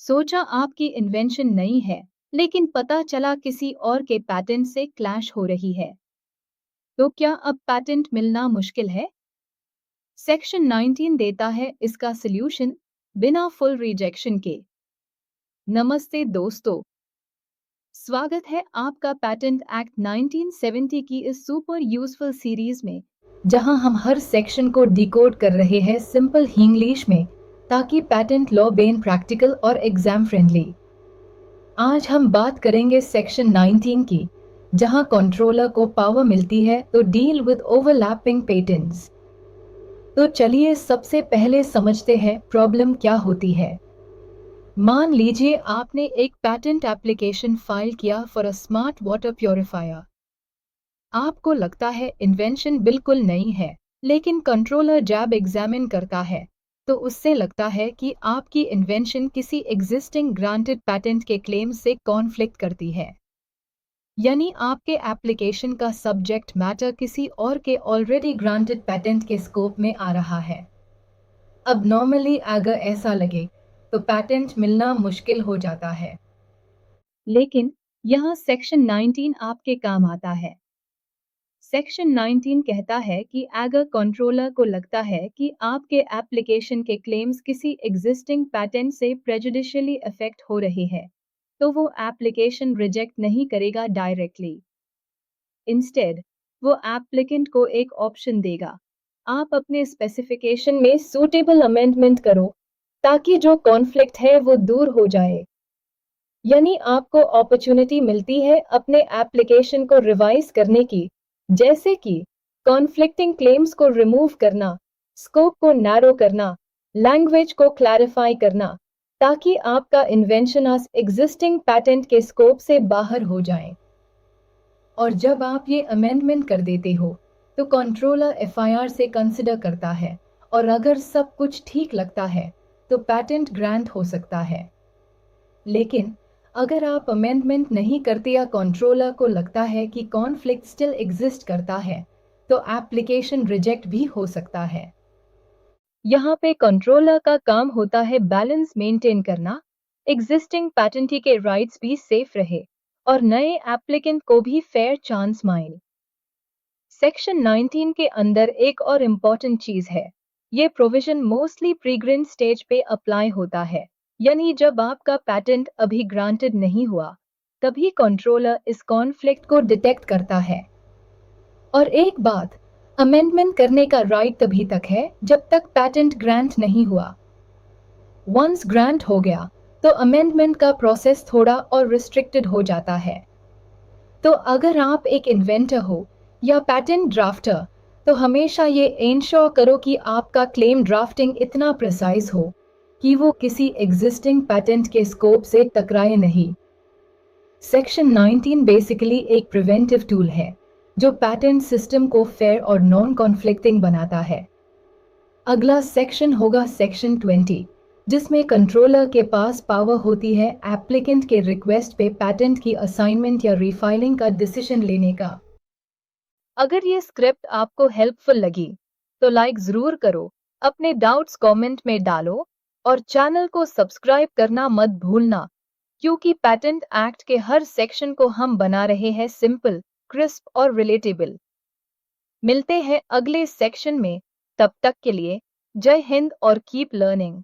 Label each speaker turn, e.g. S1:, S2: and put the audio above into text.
S1: सोचा आपकी इन्वेंशन नई है, लेकिन पता चला किसी और के पैटेंट से क्लैश हो रही है। तो क्या अब पैटेंट मिलना मुश्किल है? सेक्शन 19 देता है इसका सल्यूशन बिना फुल रिजेक्शन के। नमस्ते दोस्तों, स्वागत है आपका पैटेंट एक्ट 1970 की इस सुपर यूजफुल सीरीज में, जहां हम हर सेक्शन को डिकोड कर रहे हैं सिंपल इंग्लिश में, ताकि पैटेंट लॉ बेन प्रैक्टिकल और एग्जाम फ्रेंडली। आज हम बात करेंगे सेक्शन 19 की, जहां कंट्रोलर को पावर मिलती है तो डील विद ओवरलैपिंग पेटेंट्स। तो चलिए सबसे पहले समझते हैं प्रॉब्लम क्या होती है। मान लीजिए आपने एक पैटेंट एप्लीकेशन फाइल किया for a smart water purifier. आपको लगता है इन्वेंशन बिल्कुल नई है, लेकिन कंट्रोलर जब एग्जामिन करता है तो उससे लगता है कि आपकी इन्वेंशन किसी एग्जिस्टिंग ग्रांटेड पैटेंट के क्लेम से कॉन्फ्लिक्ट करती है। यानी आपके एप्लीकेशन का सब्जेक्ट मैटर किसी और के ऑलरेडी ग्रांटेड पैटेंट के स्कोप में आ रहा है। अब नॉर्मली अगर ऐसा लगे तो पैटेंट मिलना मुश्किल हो जाता है, लेकिन यहाँ सेक्शन 19 आपके काम आता है। सेक्शन 19 कहता है कि अगर कंट्रोलर को लगता है कि आपके एप्लीकेशन के क्लेम्स किसी एग्जिस्टिंग पैटेंट से प्रेजुडिशियली अफेक्ट हो रहे हैं, तो वो एप्लीकेशन रिजेक्ट नहीं करेगा डायरेक्टली। इंस्टेड, वो एप्लीकेंट को एक ऑप्शन देगा। आप अपने स्पेसिफिकेशन में सूटेबल अमेंडमेंट करो, ताकि जो कॉन्फ्लिक्ट है वो दूर हो जाए। यानी आपको अपॉर्चुनिटी मिलती है अपने एप्लीकेशन को रिवाइज करने की, जैसे कि कॉन्फ्लिक्टिंग क्लेम्स को रिमूव करना, स्कोप को नैरो करना, लैंग्वेज को क्लैरिफाई करना, ताकि आपका इन्वेंशन आज एग्जिस्टिंग पैटेंट के स्कोप से बाहर हो जाए। और जब आप ये अमेंडमेंट कर देते हो तो कंट्रोलर एफआईआर से कंसिडर करता है, और अगर सब कुछ ठीक लगता है तो पैटेंट ग्रांट हो सकता है। लेकिन अगर आप अमेंडमेंट नहीं करते या कंट्रोलर को लगता है कि कॉन्फ्लिक्ट स्टिल एग्जिस्ट करता है, तो एप्लीकेशन रिजेक्ट भी हो सकता है। यहाँ पे कंट्रोलर का काम होता है बैलेंस मेंटेन करना, एग्जिस्टिंग पैटेंटी के राइट्स भी सेफ रहे और नए एप्लीकेंट को भी फेयर चांस मिले। सेक्शन 19 के अंदर एक और इम्पॉर्टेंट चीज है। ये प्रोविजन मोस्टली प्रीग्रेंट स्टेज पे अप्लाई होता है, यानी जब आपका पैटेंट अभी ग्रांटेड नहीं हुआ, तभी कंट्रोलर इस कॉन्फ्लिक्ट को डिटेक्ट करता है। और एक बात, अमेंडमेंट करने का राइट तभी तक है जब तक पैटेंट ग्रांट नहीं हुआ। वंस ग्रांट हो गया तो अमेंडमेंट का प्रोसेस थोड़ा और रिस्ट्रिक्टेड हो जाता है। तो अगर आप एक इन्वेंटर हो या पैटेंट ड्राफ्टर, तो हमेशा ये इंश्योर करो कि आपका क्लेम ड्राफ्टिंग इतना प्रिसाइज हो कि वो किसी एग्जिस्टिंग पैटेंट के स्कोप से टकराए नहीं। सेक्शन 19 बेसिकली एक प्रिवेंटिव टूल है जो पैटेंट सिस्टम को फेयर और नॉन कॉन्फ्लिक्टिंग बनाता है। अगला सेक्शन होगा सेक्शन 20, जिसमें कंट्रोलर के पास पावर होती है एप्लीकेंट के रिक्वेस्ट पे पैटेंट की असाइनमेंट या रीफाइलिंग का डिसीजन लेने का। अगर ये स्क्रिप्ट आपको हेल्पफुल लगी तो लाइक जरूर करो, अपने डाउट्स कमेंट में डालो और चैनल को सब्सक्राइब करना मत भूलना, क्योंकि पैटेंट एक्ट के हर सेक्शन को हम बना रहे हैं सिंपल, क्रिस्प और रिलेटेबल। मिलते हैं अगले सेक्शन में, तब तक के लिए जय हिंद और कीप लर्निंग।